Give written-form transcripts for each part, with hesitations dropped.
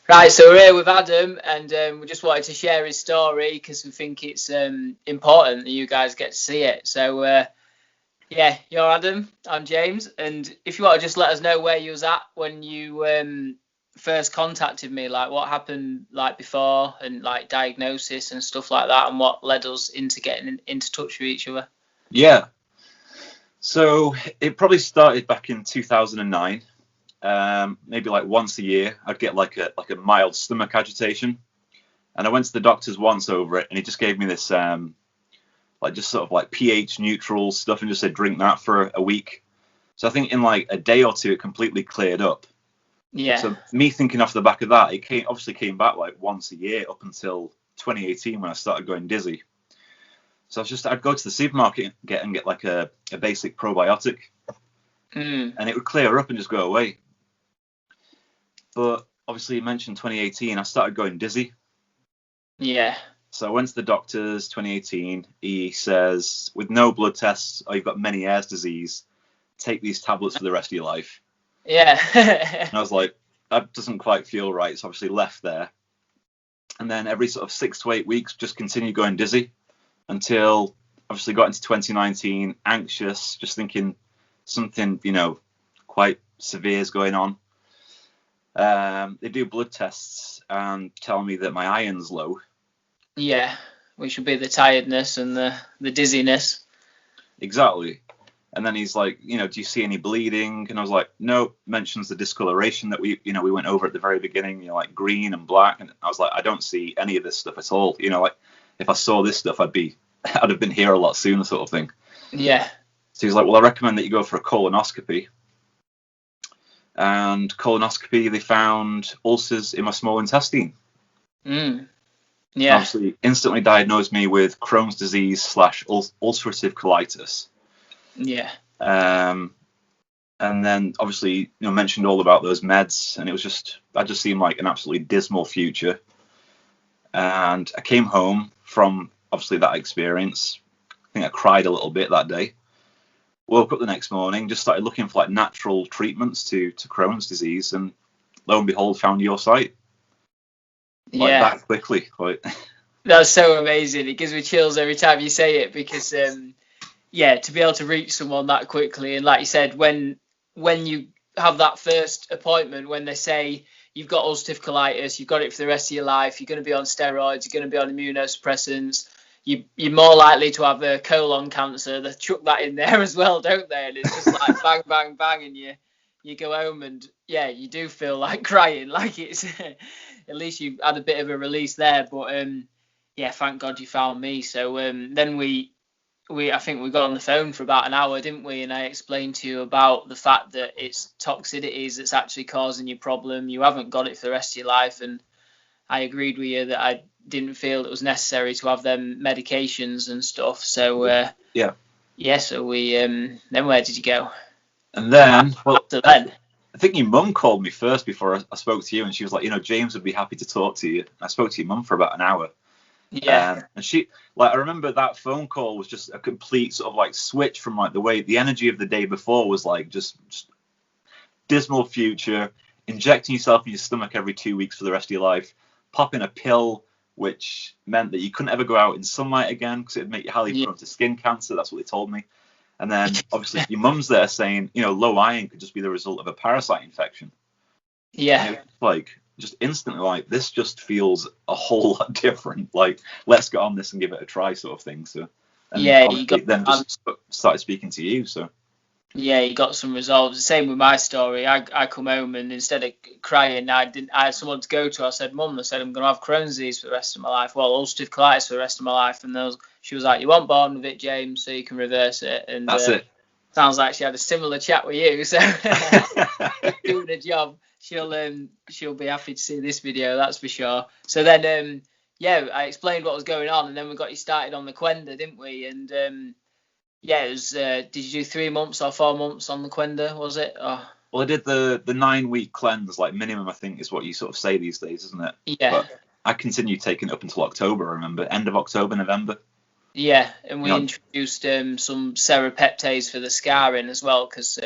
Right, so we're here with Adam, and we just wanted to share his story because we think it's important that you guys get to see it. So, yeah, you're Adam, I'm James, and if you want to just let us know where you was at when you first contacted me, like what happened like before, and like diagnosis and stuff like that, and what led us into getting into touch with each other. Yeah, so it probably started back in 2009. Maybe like once a year I'd get like a mild stomach agitation, and I went to the doctors once over it, and he just gave me this like just sort of like pH neutral stuff and just said drink that for a week. So I think in like a day or two it completely cleared up. Yeah. So me thinking off the back of that, it obviously came back like once a year up until 2018 when I started going dizzy. So I'd go to the supermarket and get like a basic probiotic, and it would clear up and just go away. But obviously, you mentioned 2018. I started going dizzy. Yeah. So I went to the doctors 2018. He says, with no blood tests, oh, you've got Meniere's disease. Take these tablets for the rest of your life. Yeah. And I was like, that doesn't quite feel right. So obviously left there. And then every sort of 6 to 8 weeks, just continued going dizzy until obviously got into 2019, anxious, just thinking something, quite severe is going on. They do blood tests and tell me that my iron's low. Yeah, which would be the tiredness and the dizziness. Exactly. And then he's like, do you see any bleeding? And I was like, no. Mentions the discoloration that we went over at the very beginning, like green and black. And I was like, I don't see any of this stuff at all. Like if I saw this stuff, I'd have been here a lot sooner, sort of thing. Yeah. So he's like, well, I recommend that you go for a colonoscopy. And colonoscopy, they found ulcers in my small intestine. Yeah. Obviously, instantly diagnosed me with Crohn's disease / ulcerative colitis. Yeah. And then obviously, mentioned all about those meds, and I just seemed like an absolutely dismal future. And I came home from obviously that experience. I think I cried a little bit that day. Woke up the next morning, just started looking for like natural treatments to Crohn's disease, and lo and behold, found your site. Like that quickly. Like. That's so amazing. It gives me chills every time you say it because, to be able to reach someone that quickly, and like you said, when you have that first appointment, when they say you've got ulcerative colitis, you've got it for the rest of your life, you're going to be on steroids, you're going to be on immunosuppressants. You're more likely to have a colon cancer. They chuck that in there as well, don't they? And it's just like bang, bang, bang, and you go home and you do feel like crying. Like it's at least you had a bit of a release there. But thank God you found me. So then I think we got on the phone for about an hour, didn't we? And I explained to you about the fact that it's toxicities that's actually causing your problem. You haven't got it for the rest of your life, and I agreed with you that I didn't feel it was necessary to have them medications and stuff. So so we then where did you go? And then after then, I think your mum called me first before I spoke to you, and she was like, James would be happy to talk to you. I spoke to your mum for about an hour. Yeah. And she, I remember that phone call was just a complete sort of like switch from like the way the energy of the day before was like just dismal future, injecting yourself in your stomach every 2 weeks for the rest of your life, popping a pill, which meant that you couldn't ever go out in sunlight again because it'd make you highly prone to skin cancer. That's what they told me. And then obviously your mum's there saying, low iron could just be the result of a parasite infection. Yeah. And it was like just instantly like, this just feels a whole lot different. Like, let's get on this and give it a try, sort of thing. So then just started speaking to you. So you got some results. Same with my story. I come home and instead of crying, I had someone to go to. I said, Mum, I'm going to have Crohn's disease for the rest of my life. Well, ulcerative colitis for the rest of my life. And she was like, you weren't born with it, James, so you can reverse it. And that's it. Sounds like she had a similar chat with you. So doing a job. She'll be happy to see this video, that's for sure. So then I explained what was going on, and then we got you started on the Qenda, didn't we? And it was did you do 3 months or 4 months on the Qenda, was it? Oh. Well, I did the 9-week cleanse, like minimum, I think is what you sort of say these days, isn't it? Yeah. But I continued taking it up until October, I remember, end of October, November. Yeah, and we introduced some serapeptase for the scarring as well, because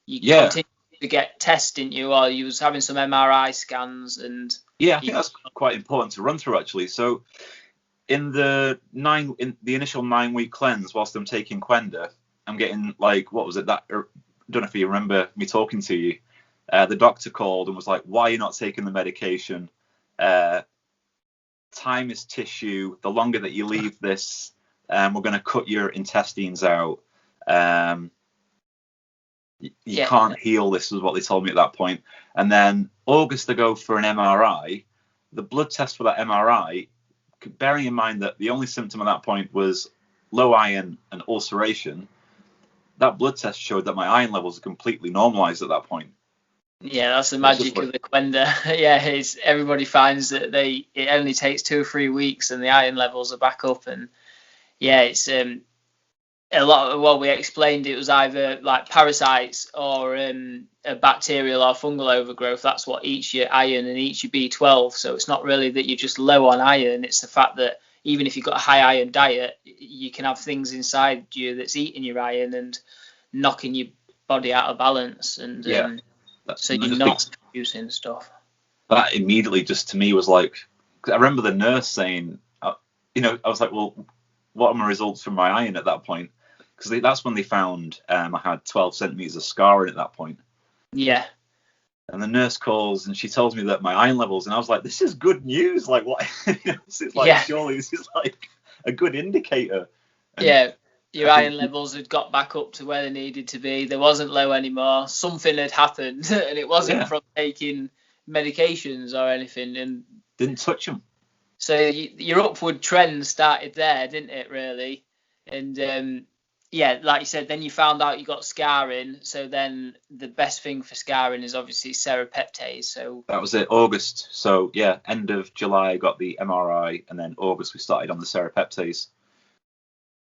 you continue to get tests, didn't you? Or you was having some MRI scans and. Yeah, I think that's quite important to run through actually. So in the initial 9-week cleanse, whilst I'm taking Qenda, I'm getting like, what was it? I don't know if you remember me talking to you. The doctor called and was like, "Why are you not taking the medication? Time is tissue. The longer that you leave this, we're going to cut your intestines out. You can't heal this," is what they told me at that point. And then August, they go for an MRI. The blood test for that MRI, bearing in mind that the only symptom at that point was low iron and ulceration, that blood test showed that my iron levels are completely normalized at that point. Yeah, that's the magic of the Qenda. Yeah, everybody finds that it only takes 2 or 3 weeks and the iron levels are back up. And yeah, it's a lot of what we explained. It was either like parasites or a bacterial or fungal overgrowth. That's what eats your iron and eats your B12. So it's not really that you're just low on iron. It's the fact that even if you've got a high iron diet, you can have things inside you that's eating your iron and knocking your body out of balance. And so you're not producing stuff. That immediately just to me was like, I remember the nurse saying, I was like, well, what are my results from my iron at that point? Because that's when they found I had 12 centimeters of scarring at that point. Yeah. And the nurse calls and she tells me that my iron levels, and I was like, this is good news. Like, what? This is like, surely this is like a good indicator. And your iron levels had got back up to where they needed to be. They wasn't low anymore. Something had happened, and it wasn't from taking medications or anything. And didn't touch them. So your upward trend started there, didn't it? Really, and like you said, then you found out you got scarring. So then the best thing for scarring is obviously serrapeptase. So that was it, August. So yeah, end of July I got the MRI, and then August we started on the serrapeptase.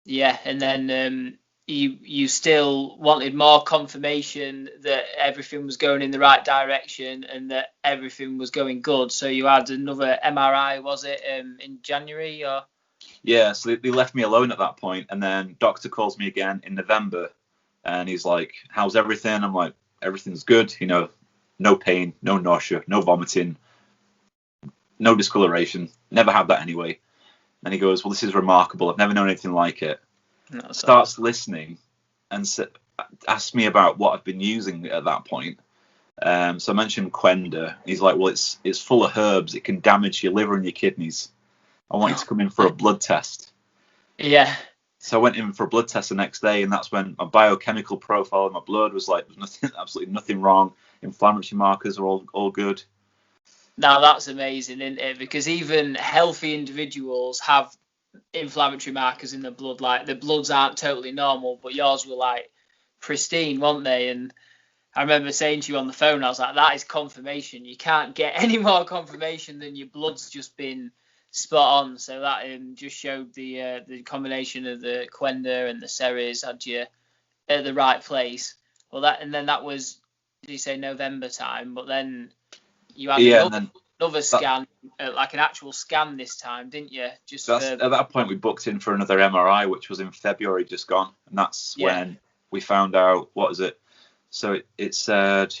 Yeah, and then you still wanted more confirmation that everything was going in the right direction and that everything was going good. So you had another MRI, was it, in January or? Yeah, so they left me alone at that point, and then doctor calls me again in November, and he's like, "How's everything?" I'm like, "Everything's good. No pain, no nausea, no vomiting, no discoloration. Never had that anyway." And he goes, "Well, this is remarkable. I've never known anything like it." Starts listening and asks me about what I've been using at that point. So I mentioned Qenda. He's like, "Well, it's full of herbs. It can damage your liver and your kidneys. I want you to come in for a blood test." Yeah. So I went in for a blood test the next day, and that's when my biochemical profile in my blood was like, absolutely nothing wrong. Inflammatory markers are all good. Now that's amazing, isn't it? Because even healthy individuals have inflammatory markers in the blood. Like the bloods aren't totally normal, but yours were like pristine, weren't they? And I remember saying to you on the phone, I was like, that is confirmation. You can't get any more confirmation than your blood's just been spot on. So that just showed the combination of the Qenda and the Ceres had you at the right place. Well, that was, did you say November time? But then you had another scan, like an actual scan this time, didn't you? At that point, we booked in for another MRI, which was in February, just gone, and that's when we found out, what is it? So it said,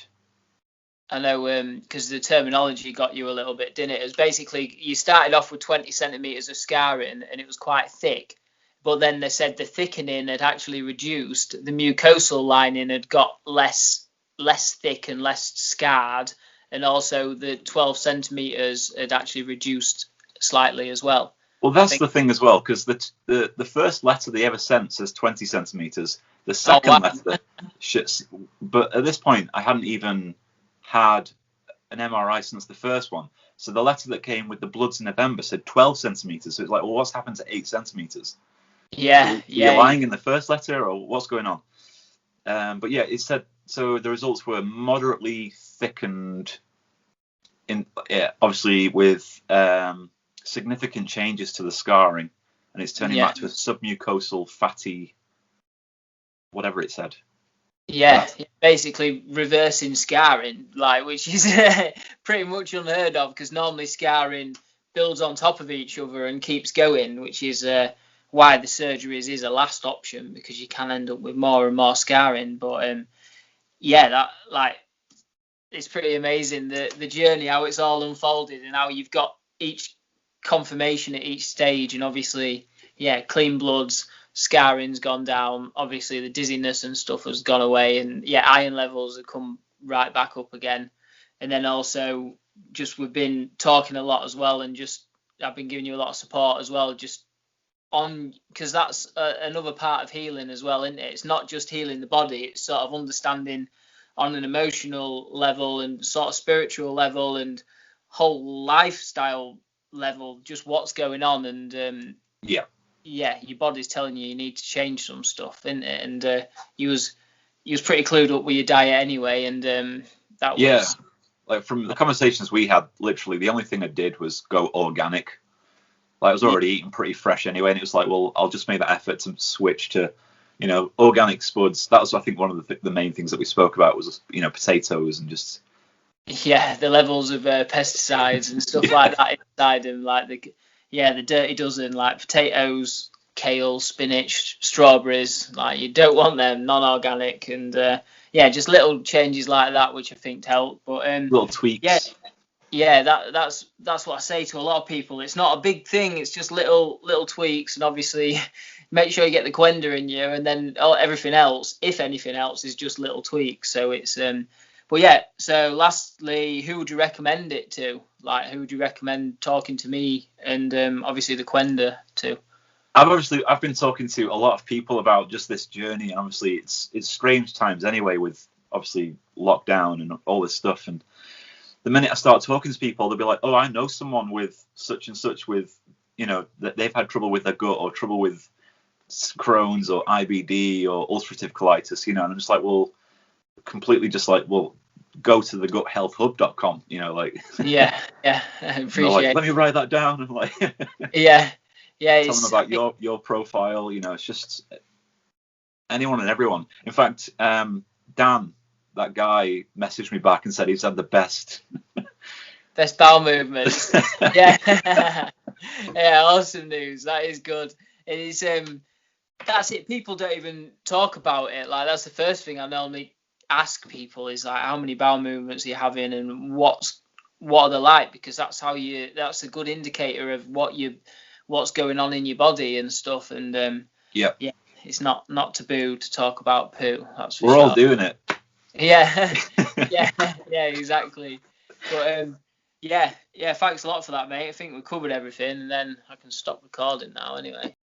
I know, because the terminology got you a little bit, didn't it? It was basically you started off with 20 centimeters of scarring, and it was quite thick. But then they said the thickening had actually reduced. The mucosal lining had got less thick and less scarred. And also the 12 centimeters had actually reduced slightly as well. Well, that's the thing as well, because the first letter they ever sent says 20 centimeters. The second letter, but at this point, I hadn't even had an MRI since the first one. So the letter that came with the bloods in November said 12 centimeters. So it's like, well, what's happened to 8 centimeters? Yeah. You're lying in the first letter, or what's going on? But yeah, it said, so the results were moderately thickened, obviously with significant changes to the scarring, and it's turning back to a submucosal fatty, whatever it said. Yeah, basically reversing scarring, which is pretty much unheard of, because normally scarring builds on top of each other and keeps going, which is why the surgeries is a last option, because you can end up with more and more scarring. But it's pretty amazing the journey, how it's all unfolded, and how you've got each confirmation at each stage. And obviously, yeah, clean bloods, scarring's gone down. Obviously, the dizziness and stuff has gone away, and yeah, iron levels have come right back up again. And then also, just we've been talking a lot as well, and just I've been giving you a lot of support as well, just on, because that's another part of healing as well, isn't it? It's not just healing the body, it's sort of understanding on an emotional level and sort of spiritual level and whole lifestyle level just what's going on. And Yeah. your body's telling you need to change some stuff, and you was pretty clued up with your diet anyway, and that Yeah. was Like from the conversations we had, literally the only thing I did was go organic. Like I was already eating pretty fresh anyway, and it was like, well, I'll just make that effort to switch to, organic spuds. That was, I think, one of the main things that we spoke about was, potatoes and just. Yeah, the levels of pesticides and stuff like that inside them, like the dirty dozen, like potatoes, kale, spinach, strawberries. Like you don't want them, non-organic, and just little changes like that, which I think help. But little tweaks. Yeah, that's what I say to a lot of people. It's not a big thing. It's just little tweaks, and obviously make sure you get the Qenda in you, and then everything else, if anything else, is just little tweaks. So it's but yeah. So lastly, who would you recommend it to? Like, who would you recommend talking to me and obviously the Qenda to? I've been talking to a lot of people about just this journey, and obviously it's strange times anyway, with obviously lockdown and all this stuff. And the minute I start talking to people, they'll be like, "Oh, I know someone with such and such with, that they've had trouble with their gut or trouble with Crohn's or IBD or ulcerative colitis," and I'm just like, well, completely just like, well, go to the guthealthhub.com, like. Yeah, I appreciate. Like, let me write that down. And like, yeah, tell them about your profile. It's just anyone and everyone. In fact, Dan, that guy, messaged me back and said he's had the best bowel movements. Yeah. Yeah, awesome news. That is good. It is that's it. People don't even talk about it. Like, that's the first thing I normally ask people is like, how many bowel movements are you having and what are they like, because that's a good indicator of what's going on in your body and stuff. And yeah, it's not taboo to talk about poo. That's for We're sure. all doing it. Yeah. yeah, exactly. But yeah, thanks a lot for that, mate. I think we covered everything, and then I can stop recording now anyway.